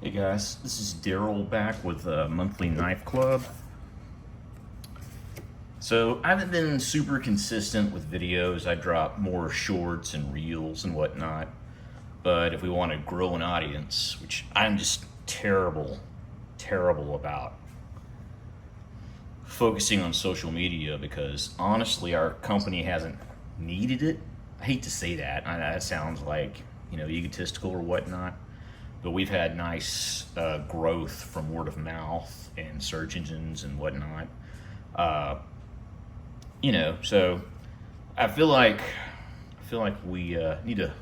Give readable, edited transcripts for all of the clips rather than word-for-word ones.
Hey guys, this is Daryl back with Monthly Knife Club. So I haven't been super consistent with videos. I drop more shorts and reels and whatnot. But if we want to grow an audience, which I'm just terrible about focusing on social media, because honestly our company hasn't needed it. I hate to say that. That sounds like, egotistical or whatnot. But we've had nice growth from word of mouth and search engines and whatnot. So I feel like we need to.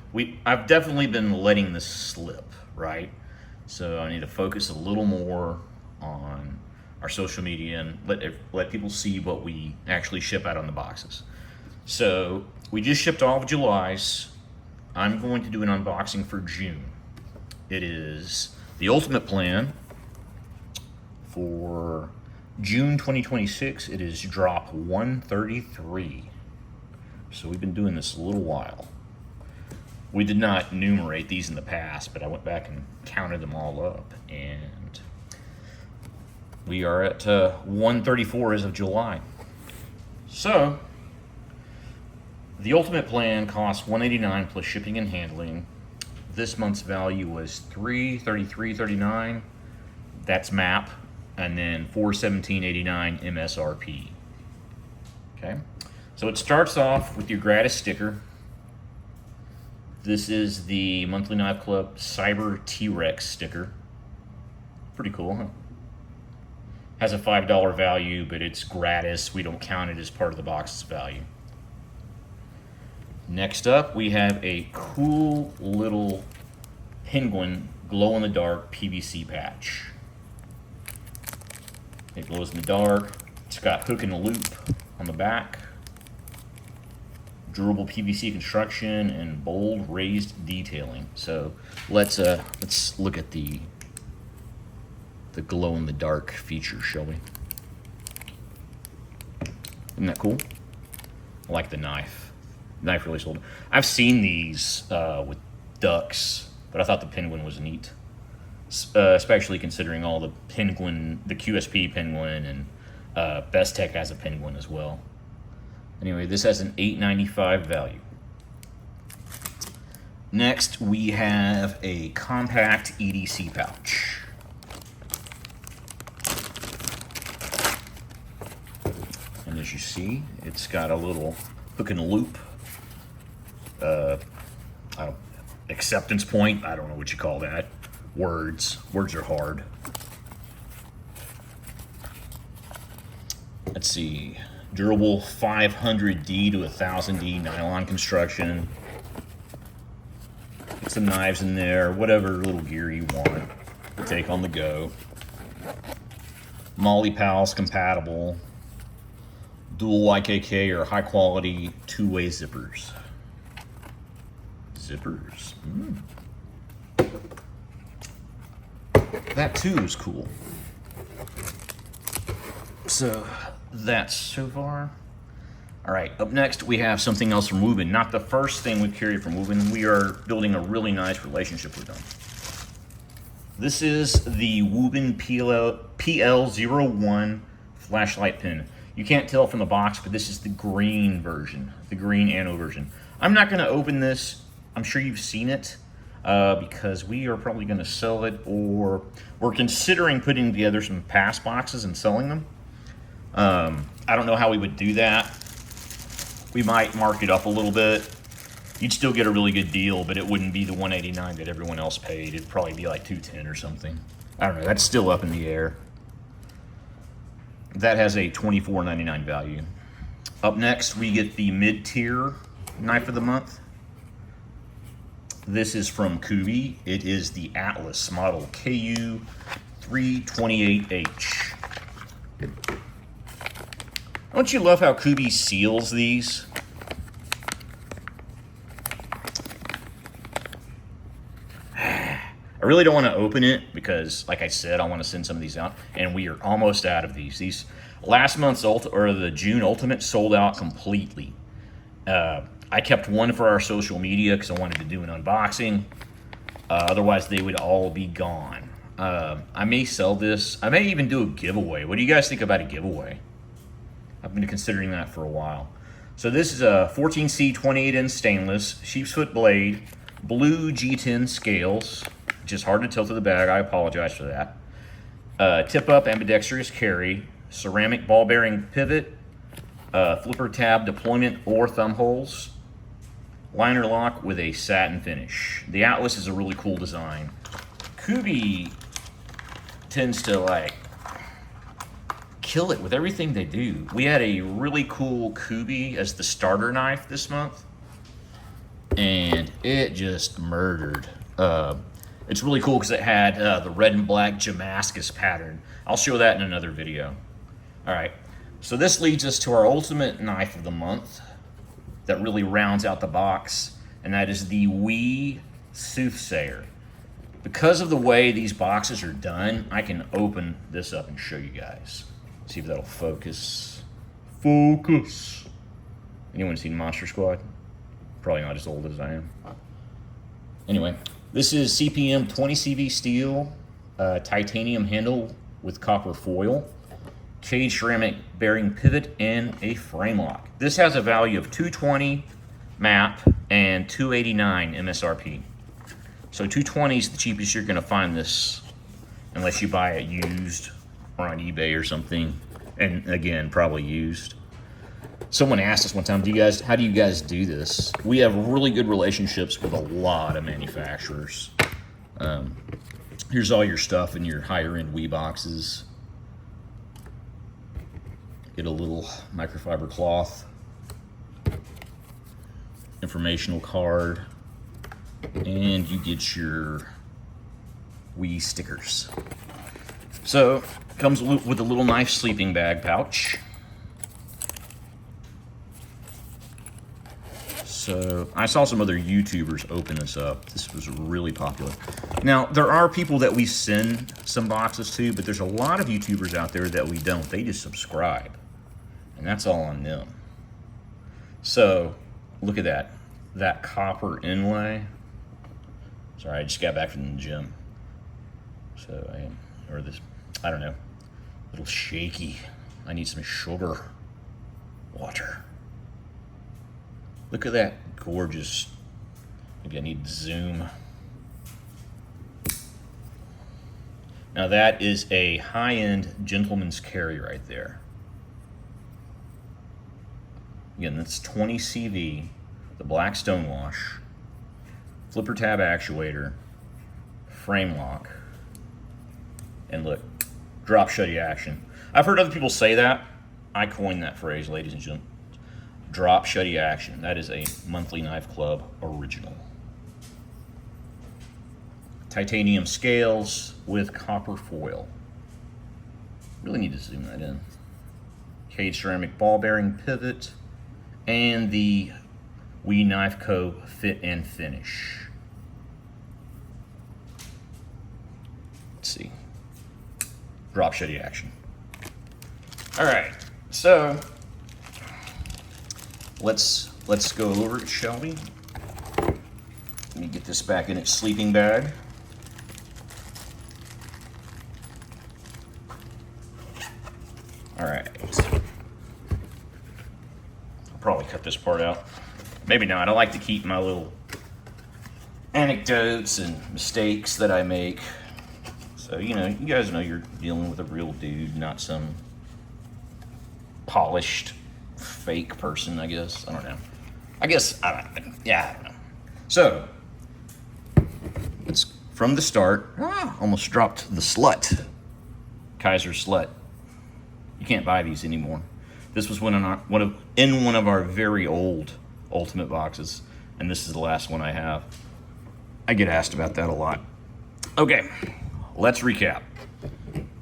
I've definitely been letting this slip, right? So I need to focus a little more on our social media and let people see what we actually ship out on the boxes. So we just shipped all of July's. I'm going to do an unboxing for June. It is the ultimate plan for June 2026. It is drop 133. So we've been doing this a little while. We did not enumerate these in the past, but I went back and counted them all up, and we are at 134 as of July. So the ultimate plan costs $189 plus shipping and handling. This month's value was $333.39. That's MAP, and then $417.89 MSRP. Okay, so it starts off with your gratis sticker. This is the Monthly Knife Club Cyber T-Rex sticker. Pretty cool, huh? Has a $5 value, but it's gratis. We don't count it as part of the box's value. Next up, we have a cool little penguin glow-in-the-dark PVC patch. It glows in the dark. It's got hook and loop on the back, durable PVC construction, and bold raised detailing. So let's look at the glow-in-the-dark feature, shall we? Isn't that cool? I like the knife. Knife really sold. I've seen these with ducks, but I thought the penguin was neat, especially considering all the penguin, the QSP penguin, and Best Tech has a penguin as well. Anyway, this has an $8.95 value. Next, we have a compact EDC pouch. And as you see, it's got a little hook and loop. Acceptance point, I don't know what you call that. Words are hard. Let's see, durable 500D to 1000D nylon construction. Get some knives in there, whatever little gear you want to take on the go. Molly Pals compatible. Dual YKK or high quality two-way zippers. That too is cool. So that's so far. All right, up next we have something else from Wuben. Not the first thing we've carried from Wuben. We are building a really nice relationship with them. This is the Wuben PL01 flashlight pin. You can't tell from the box, but this is the green version, the green anno version. I'm not going to open this. I'm sure you've seen it because we are probably going to sell it, or we're considering putting together some pass boxes and selling them. I don't know how we would do that. We might mark it up a little bit. You'd still get a really good deal, but it wouldn't be the $189 that everyone else paid. It'd probably be like $210 or something. I don't know. That's still up in the air. That has a $24.99 value. Up next, we get the mid-tier knife of the month. This is from Kubey. It is the Atlas model KU328H. Don't you love how Kubey seals these? I really don't want to open it because, like I said, I want to send some of these out, and we are almost out of these. These last month's the June Ultimate sold out completely. I kept one for our social media because I wanted to do an unboxing. Otherwise, they would all be gone. I may sell this. I may even do a giveaway. What do you guys think about a giveaway? I've been considering that for a while. So this is a 14C 28-inch stainless, sheep's foot blade, blue G10 scales, which is hard to tilt to the bag. I apologize for that. Tip-up ambidextrous carry, ceramic ball bearing pivot, flipper tab deployment or thumb holes, liner lock with a satin finish. The Atlas is a really cool design. Kubey tends to like kill it with everything they do. We had a really cool Kubey as the starter knife this month, and it just murdered. It's really cool because it had the red and black Damascus pattern. I'll show that in another video. All right, so this leads us to our ultimate knife of the month that really rounds out the box, and that is the Soothsayer. Because of the way these boxes are done, I can open this up and show you guys. See if that'll focus. Focus. Anyone seen Monster Squad? Probably not as old as I am. Anyway, this is CPM 20CV steel, titanium handle with copper foil, cage ceramic bearing pivot, and a frame lock. This has a value of $220 MAP and $289 MSRP. So $220 is the cheapest you're gonna find this, unless you buy it used or on eBay or something, and again, probably used. Someone asked us one time, how do you guys do this? We have really good relationships with a lot of manufacturers. Here's all your stuff in your higher end Wee boxes. Get a little microfiber cloth, informational card, and you get your Wee stickers. So, comes with a little knife sleeping bag pouch. So, I saw some other YouTubers open this up. This was really popular. Now, there are people that we send some boxes to, but there's a lot of YouTubers out there that we don't. They just subscribe, and that's all on them. So, look at that. That copper inlay. Sorry, I just got back from the gym. So, I don't know, a little shaky. I need some sugar. Water. Look at that gorgeous, maybe I need to zoom. Now that is a high-end gentleman's carry right there. Again, that's 20 CV, the black stonewash, flipper tab actuator, frame lock, and look, drop shutty action. I've heard other people say that. I coined that phrase, ladies and gentlemen. Drop shutty action. That is a Monthly Knife Club original. Titanium scales with copper foil. Really need to zoom that in. Cage ceramic ball bearing pivot, and the WeKnife Co fit and finish. Let's see. Drop shutty action. All right, so let's go over it, shall we? Let me get this back in its sleeping bag. All right. I'll probably cut this part out. Maybe not. I like to keep my little anecdotes and mistakes that I make. So, you guys know you're dealing with a real dude, not some polished fake person, I guess. I don't know. I don't know. So, it's from the start. Almost dropped the slut. Kaiser slut. You can't buy these anymore. This was in one of our very old Ultimate boxes, and this is the last one I have. I get asked about that a lot. Okay, let's recap.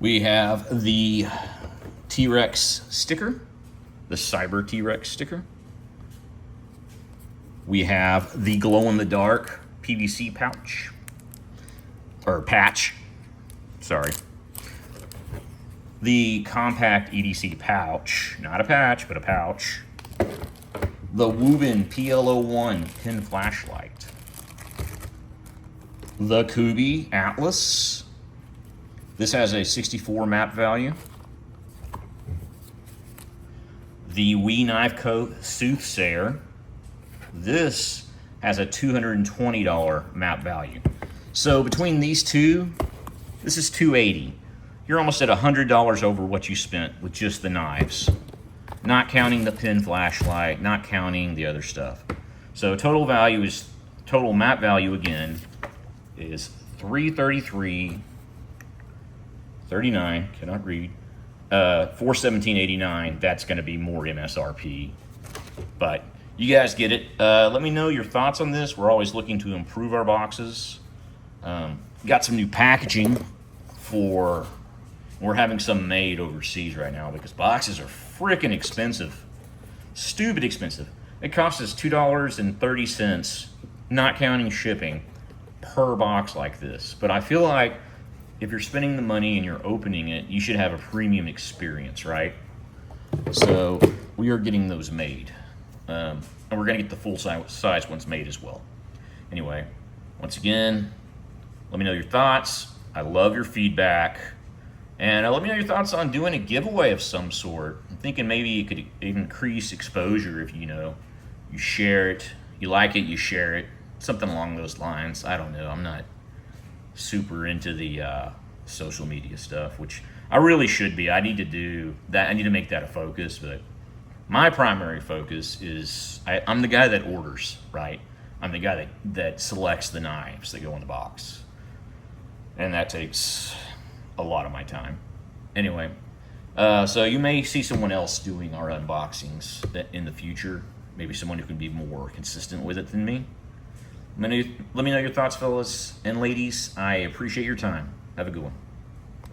We have the T-Rex sticker, the Cyber T-Rex sticker. We have the glow-in-the-dark PVC pouch, or patch, sorry. The compact EDC pouch, not a patch, but a pouch. The Wuben PL01 pin flashlight. The Kubey Atlas. This has a 64 map value. The WeKnife Co Soothsayer. This has a $220 map value. So between these two, this is $280. You're almost at $100 over what you spent with just the knives. Not counting the pin flashlight, not counting the other stuff. So total map value again is $333.39, cannot read. $417.89, that's gonna be more MSRP. But you guys get it. Let me know your thoughts on this. We're always looking to improve our boxes. Got some new packaging we're having some made overseas right now because boxes are freaking expensive. Stupid expensive. It costs us $2.30, not counting shipping, per box like this. But I feel like if you're spending the money and you're opening it, you should have a premium experience, right? So we are getting those made. And we're gonna get the full size ones made as well. Anyway, once again, let me know your thoughts. I love your feedback. And let me know your thoughts on doing a giveaway of some sort. I'm thinking maybe it could increase exposure if you share it, you like it, you share it, something along those lines. I don't know. I'm not super into the social media stuff, which I really should be. I need to do that. I need to make that a focus. But my primary focus is I'm the guy that orders, right? I'm the guy that selects the knives that go in the box, and that takes a lot of my time. Anyway, so you may see someone else doing our unboxings in the future. Maybe someone who can be more consistent with it than me. Let me know your thoughts, fellas and ladies. I appreciate your time. Have a good one.